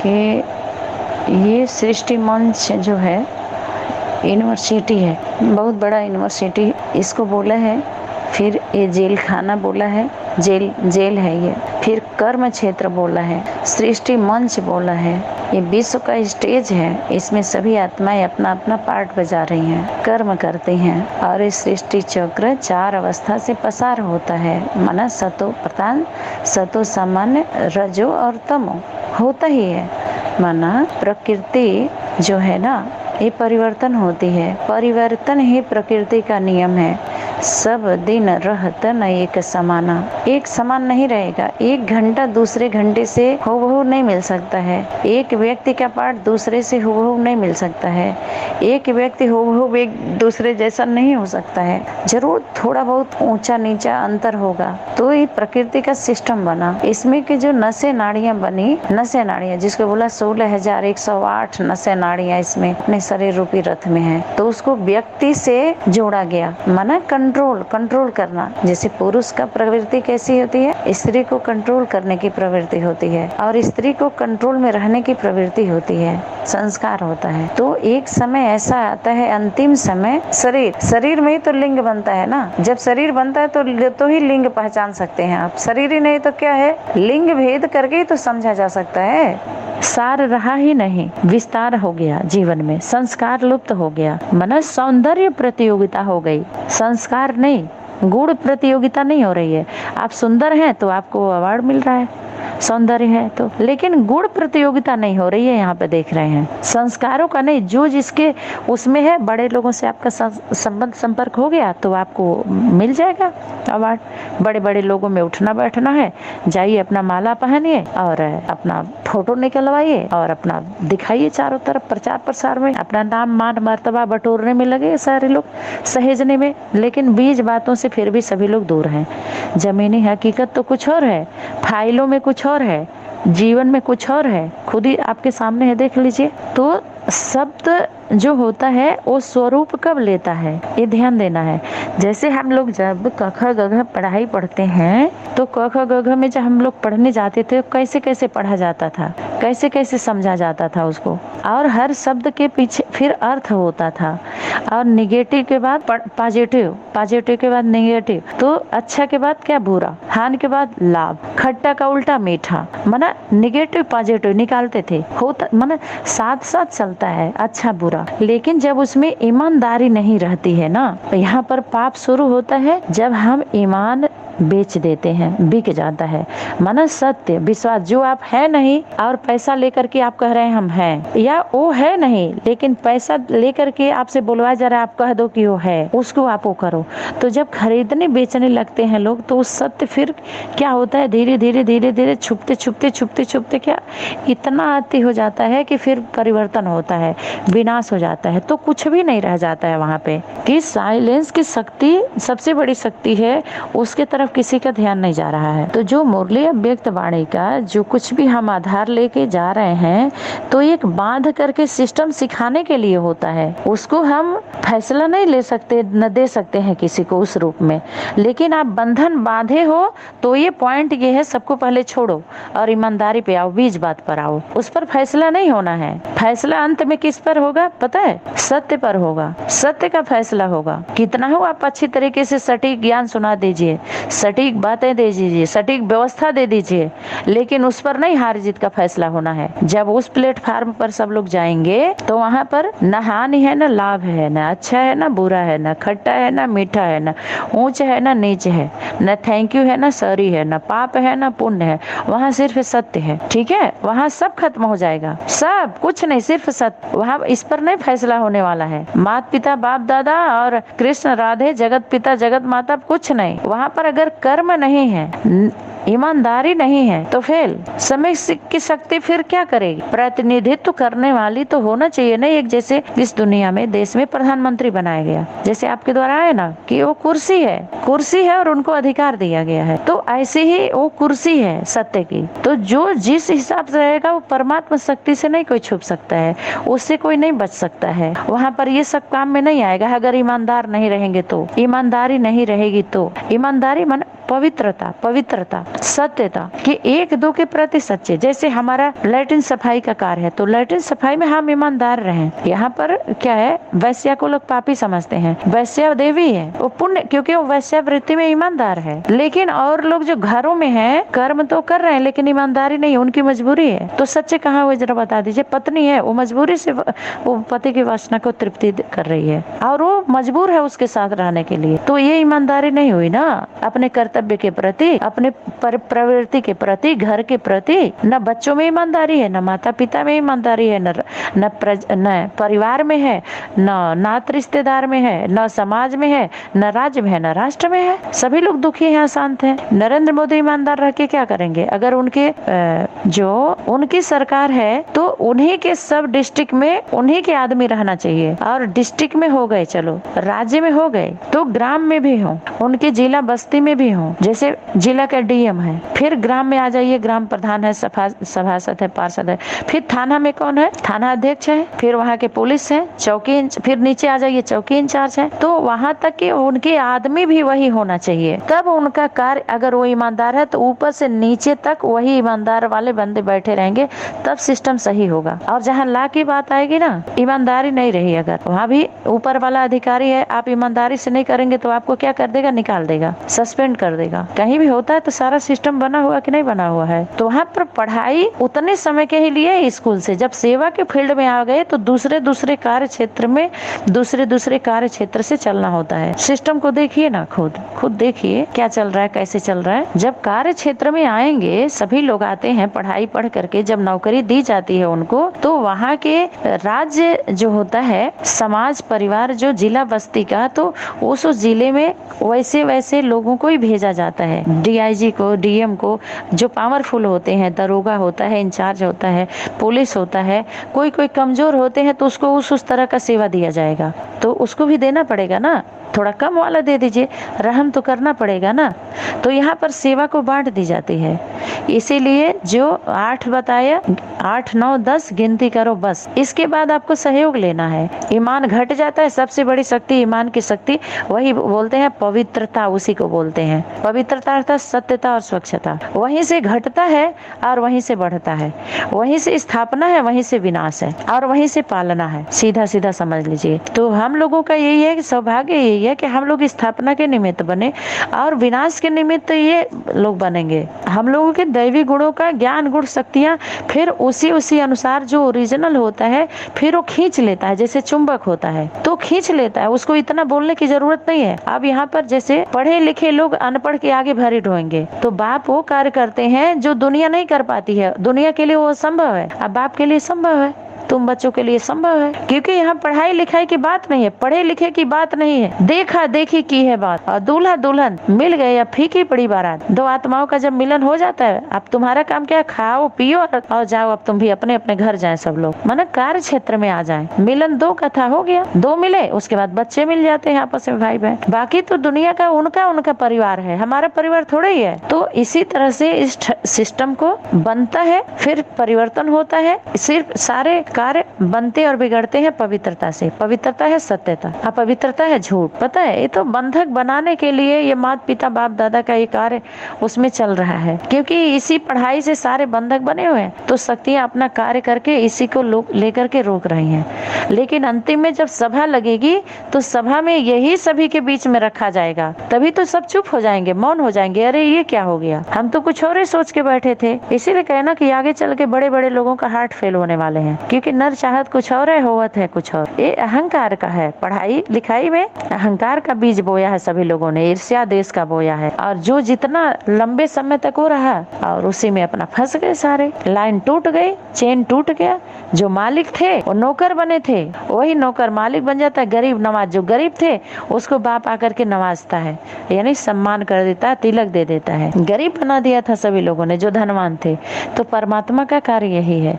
कि ये सृष्टि मंच जो है यूनिवर्सिटी है, बहुत बड़ा यूनिवर्सिटी इसको बोला है। फिर ये जेल खाना बोला है, जेल है ये। फिर कर्म क्षेत्र बोला है, सृष्टि मंच बोला है। ये विश्व का स्टेज है, इसमें सभी आत्माएं अपना अपना पार्ट बजा रही हैं, कर्म करती हैं। और इस सृष्टि चक्र 4 अवस्था से पसार होता है। मन, सतो प्रधान, सतो सामान्य, रजो और तमो होता ही है। माना प्रकृति जो है ना, ये परिवर्तन होती है। परिवर्तन ही प्रकृति का नियम है। सब दिन रहत न एक समाना, एक समान नहीं रहेगा। एक घंटा दूसरे घंटे से हूबहू नहीं मिल सकता है। एक व्यक्ति का पाठ दूसरे से हूबहू नहीं मिल सकता है। एक व्यक्ति हूबहू एक दूसरे जैसा नहीं हो सकता है। जरूर थोड़ा बहुत ऊंचा नीचा अंतर होगा। तो ये प्रकृति का सिस्टम बना। इसमें की जो नसें नाड़ियां बनी, नसें नाड़ियां जिसको बोला 16,108 नसें नाड़ियां इसमें अपने शरीर रूपी रथ में है। तो उसको व्यक्ति से जोड़ा गया। माना कंट्रोल करना। जैसे पुरुष का प्रवृत्ति कैसी होती है, स्त्री को कंट्रोल करने की प्रवृत्ति होती है, और स्त्री को कंट्रोल में रहने की प्रवृत्ति होती है, संस्कार होता है। तो एक समय ऐसा आता है, अंतिम समय शरीर में ही तो लिंग बनता है ना। जब शरीर बनता है तो ही लिंग पहचान सकते हैं आप। शरीर ही नहीं तो क्या है, लिंग भेद करके ही तो समझा जा सकता है। सार रहा ही नहीं, विस्तार हो गया जीवन में, संस्कार लुप्त हो गया। मन सौंदर्य प्रतियोगिता हो गई, संस्कार नहीं, गुण प्रतियोगिता नहीं हो रही है। आप सुंदर हैं तो आपको अवार्ड मिल रहा है, सौंदर्य है तो, लेकिन गुण प्रतियोगिता नहीं हो रही है। यहाँ पे देख रहे हैं संस्कारों का नहीं, जो जिसके उसमें है। बड़े लोगों से आपका संबंध संपर्क हो गया तो आपको मिल जाएगा अवार्ड। बड़े बड़े लोगों में उठना बैठना है, जाइए अपना माला पहनिए और अपना फोटो निकलवाइए और अपना दिखाइए चारों तरफ, प्रचार प्रसार में अपना नाम मान मर्तबा बटोरने में लगे सारे लोग, सहेजने में। लेकिन बीज बातों से फिर भी सभी लोग दूर हैं। जमीनी हकीकत तो कुछ और है, फाइलों में कुछ और है, जीवन में कुछ और है। खुद ही आपके सामने है, देख लीजिए। तो शब्द जो होता है वो स्वरूप कब लेता है, ये ध्यान देना है। जैसे हम लोग जब क ख ग घ पढ़ाई पढ़ते हैं तो क ख ग घ में जब हम लोग पढ़ने जाते थे कैसे कैसे पढ़ा जाता था, कैसे कैसे समझा जाता था उसको, और हर शब्द के पीछे फिर अर्थ होता था। और निगेटिव के बाद पॉजिटिव, पॉजिटिव के बाद निगेटिव, तो अच्छा के बाद क्या, बुरा, हानि के बाद लाभ, खट्टा का उल्टा मीठा। माना निगेटिव पॉजिटिव निकालते थे, होता माना साथ साथ चलता है, अच्छा बुरा। लेकिन जब उसमें ईमानदारी नहीं रहती है ना, यहाँ पर पाप शुरू होता है जब हम ईमान बेच देते हैं, बिक जाता है। माना सत्य विश्वास, जो आप है नहीं और पैसा लेकर के आप कह रहे हैं हम हैं, या वो है नहीं लेकिन पैसा लेकर के आपसे बुलवाया जा रहा है, आप कह दो कि वो है, उसको आप वो करो। तो जब खरीदने बेचने लगते हैं लोग तो उस सत्य फिर क्या होता है, धीरे धीरे छुपते क्या इतना अति हो जाता है कि फिर परिवर्तन होता है, विनाश हो जाता है। तो कुछ भी नहीं रह जाता है वहाँ पे। कि साइलेंस की शक्ति सबसे बड़ी शक्ति है, उसके तरफ किसी का ध्यान नहीं जा रहा है। तो जो मुरली अव्यक्त वाणी का जो कुछ भी हम आधार लेके जा रहे हैं, तो एक बांध करके सिस्टम सिखाने के लिए होता है। उसको हम फैसला नहीं ले सकते, न दे सकते हैं किसी को उस रूप में। लेकिन आप बंधन बांधे हो तो ये पॉइंट ये है, सबको पहले छोड़ो और ईमानदारी पे आओ, बीज बात पर आओ। उस पर फैसला नहीं होना है। फैसला अंत में किस पर होगा पता है, सत्य पर होगा, सत्य का फैसला होगा। कितना हो आप अच्छी तरीके से सटीक ज्ञान सुना दीजिए, सटीक बातें दे दीजिए, सटीक व्यवस्था दे दीजिए, लेकिन उस पर नहीं हार जीत का फैसला होना है। जब उस प्लेटफार्म पर सब लोग जाएंगे तो वहाँ पर न हानि है, न लाभ है, न अच्छा है, न बुरा है, न खट्टा है, न मीठा है, न ऊंच है, न नीच है, न थैंक यू है, न सॉरी है, न पाप है, न पुण्य है। वहाँ सिर्फ सत्य है। ठीक है, वहाँ सब खत्म हो जाएगा, सब कुछ नहीं, सिर्फ सत्य। वहाँ इस पर नहीं फैसला होने वाला है। माता पिता बाप दादा और कृष्ण राधे जगत पिता जगत माता कुछ नहीं। वहाँ पर अगर कर्म नहीं है, ईमानदारी नहीं है तो फेल। समय की शक्ति फिर क्या करेगी? प्रतिनिधित्व करने वाली तो होना चाहिए ना। एक जैसे इस दुनिया में देश में प्रधानमंत्री बनाया गया, जैसे आपके द्वारा है ना कि वो कुर्सी है और उनको अधिकार दिया गया है, तो ऐसे ही वो कुर्सी है सत्य की। तो जो जिस हिसाब से रहेगा वो परमात्मा शक्ति से नहीं कोई छुप सकता है, उससे कोई नहीं बच सकता है। वहाँ पर ये सब काम में नहीं आएगा अगर ईमानदार नहीं रहेंगे तो, ईमानदारी नहीं रहेगी तो। ईमानदारी मन पवित्रता, पवित्रता, सत्यता, कि एक दो के प्रति सच्चे। जैसे हमारा लैट्रिन सफाई का कार्य है, तो लैट्रिन सफाई में हम ईमानदार रहें। यहाँ पर क्या है, वैश्या को लोग पापी समझते हैं, वैश्या देवी है, वो पुण्य, क्योंकि वो वैश्या वृत्ति में ईमानदार है। लेकिन और लोग जो घरों में हैं, कर्म तो कर रहे हैं लेकिन ईमानदारी नहीं, उनकी मजबूरी है। तो सच्चे कहाँ हुए जरा बता दीजिए। पत्नी है, वो मजबूरी से वो पति की वासना को तृप्ति कर रही है और वो मजबूर है उसके साथ रहने के लिए, तो ये ईमानदारी नहीं हुई ना। अपने कर्तव्य के प्रति, अपने प्रवृत्ति के प्रति, घर के प्रति, न बच्चों में ईमानदारी है, न माता पिता में ईमानदारी है, न परिवार में है, न नात रिश्तेदार में है, न समाज में है, न राज्य में है, न राष्ट्र में है। सभी लोग दुखी हैं, अशांत हैं। नरेंद्र मोदी ईमानदार रह के क्या करेंगे? अगर उनके जो उनकी सरकार है तो उन्हीं के सब डिस्ट्रिक्ट में उन्हीं के आदमी रहना चाहिए, और डिस्ट्रिक्ट में हो गए, चलो राज्य में हो गए, तो ग्राम में भी हो, उनके जिला बस्ती में भी हो। जैसे जिला का डीएम है, फिर ग्राम में आ जाइए, ग्राम प्रधान है, सभासद है, पार्षद है, फिर थाना में कौन है? थाना अध्यक्ष है, फिर वहाँ के पुलिस है, चौकी, फिर नीचे आ जाइए, चौकी इंचार्ज है। तो वहाँ तक कि उनके आदमी भी वही होना चाहिए, तब उनका कार्य, अगर वो ईमानदार है तो ऊपर से नीचे तक वही ईमानदार वाले बंदे बैठे रहेंगे, तब सिस्टम सही होगा। और जहाँ ला की बात आएगी ना, ईमानदारी नहीं रही, अगर वहाँ भी ऊपर वाला अधिकारी है, आप ईमानदारी से नहीं करेंगे तो आपको क्या कर देगा? निकाल देगा, सस्पेंड कर देगा। कहीं भी होता है तो सारा सिस्टम बना हुआ कि नहीं बना हुआ है। तो वहाँ पर पढ़ाई उतने समय के ही लिए स्कूल से, जब सेवा के फील्ड में आ गए तो दूसरे कार्य क्षेत्र में दूसरे कार्य क्षेत्र से चलना होता है। सिस्टम को देखिए ना, खुद देखिए क्या चल रहा है, कैसे चल रहा है। जब कार्य क्षेत्र में आएंगे, सभी लोग आते हैं पढ़ाई पढ़ करके, जब नौकरी दी जाती है उनको, तो वहाँ के राज्य जो होता है, समाज परिवार जो जिला बस्ती का, तो उस जिले में वैसे लोगों को ही भेजा जाता है। डीआईजी को, डीएम को, जो पावरफुल होते हैं, दरोगा होता है, इंचार्ज होता है, पुलिस होता है, कोई कमजोर होते हैं तो उसको उस तरह का सेवा दिया जाएगा, तो उसको भी देना पड़ेगा ना। थोड़ा कम वाला दे दीजिए, रहम तो करना पड़ेगा ना। तो यहाँ पर सेवा को बांट दी जाती है। इसीलिए जो 8 बताया, 8, 9, 10 गिनती करो बस। इसके बाद आपको सहयोग लेना है। ईमान घट जाता है, सबसे बड़ी शक्ति ईमान की शक्ति, वही बोलते हैं पवित्रता, उसी को बोलते हैं पवित्रता, अर्थात सत्यता और स्वच्छता। वहीं से घटता है और वहीं से बढ़ता है, वहीं से स्थापना है, वहीं से विनाश है, और वहीं से पालना है। सीधा सीधा समझ लीजिए। तो हम लोगों का यही है कि सौभाग्य यही है कि हम लोग स्थापना के निमित्त बने और विनाश के निमित्त ये लोग बनेंगे। हम लोगों के दैवी गुणों का, ज्ञान गुण शक्तियां, फिर उसी अनुसार जो ओरिजिनल होता है, फिर वो खींच लेता है, जैसे चुंबक होता है तो खींच लेता है, उसको इतना बोलने की जरूरत नहीं है। अब यहाँ पर जैसे पढ़े लिखे लोग अनपढ़ के आगे भरी ढोएंगे, तो बाप वो कार्य करते हैं जो दुनिया नहीं कर पाती है। दुनिया के लिए वो संभव है, अब बाप के लिए संभव है, तुम बच्चों के लिए संभव है, क्योंकि यहाँ पढ़ाई लिखाई की बात नहीं है, पढ़े लिखे की बात नहीं है, देखा देखी की है बात। और दूल्हा दुल्हन मिल गए या फीकी पड़ी बारात, दो आत्माओं का जब मिलन हो जाता है, अब तुम्हारा काम क्या है? खाओ पियो और जाओ, अब तुम भी अपने अपने घर जाए, सब लोग माना कार्य क्षेत्र में आ जाए। मिलन दो का था, हो गया, दो मिले, उसके बाद बच्चे मिल जाते हैं आपस में, भाई बहन। बाकी तो दुनिया का उनका परिवार है, हमारा परिवार थोड़ा ही है। तो इसी तरह से इस सिस्टम को बनता है, फिर परिवर्तन होता है। सिर्फ सारे कार्य बनते और बिगड़ते हैं पवित्रता से। पवित्रता है सत्यता, अपवित्रता है झूठ। पता है, ये तो बंधक बनाने के लिए ये माता पिता बाप दादा का ये कार्य उसमें चल रहा है, क्योंकि इसी पढ़ाई से सारे बंधक बने हुए हैं। तो शक्तियां अपना कार्य करके इसी को लेकर के रोक रही हैं। लेकिन अंतिम में जब सभा लगेगी तो सभा में यही सभी के बीच में रखा जाएगा, तभी तो सब चुप हो जाएंगे, मौन हो जाएंगे। अरे ये क्या हो गया, हम तो कुछ और ही सोच के बैठे थे। इसीलिए कहना कि आगे चल के बड़े बड़े लोगों का हार्ट फेल होने वाले हैं, क्योंकि नर चाहत कुछ और है, होवत है कुछ और। ये अहंकार का है। पढ़ाई लिखाई में अहंकार का बीज बोया है सभी लोगों ने, ईर्ष्या देश का बोया है, और जो जितना लंबे समय तक हो रहा और उसी में अपना फंस गए सारे। लाइन टूट गई, चेन टूट गया। जो मालिक थे वो नौकर बने थे, वही नौकर मालिक बन जाता है। गरीब नवाज, जो गरीब थे उसको बाप आकर के नवाजता है, यानी सम्मान कर देता है, तिलक दे देता है। गरीब बना दिया था सभी लोगों ने जो धनवान थे। तो परमात्मा का कार्य यही है।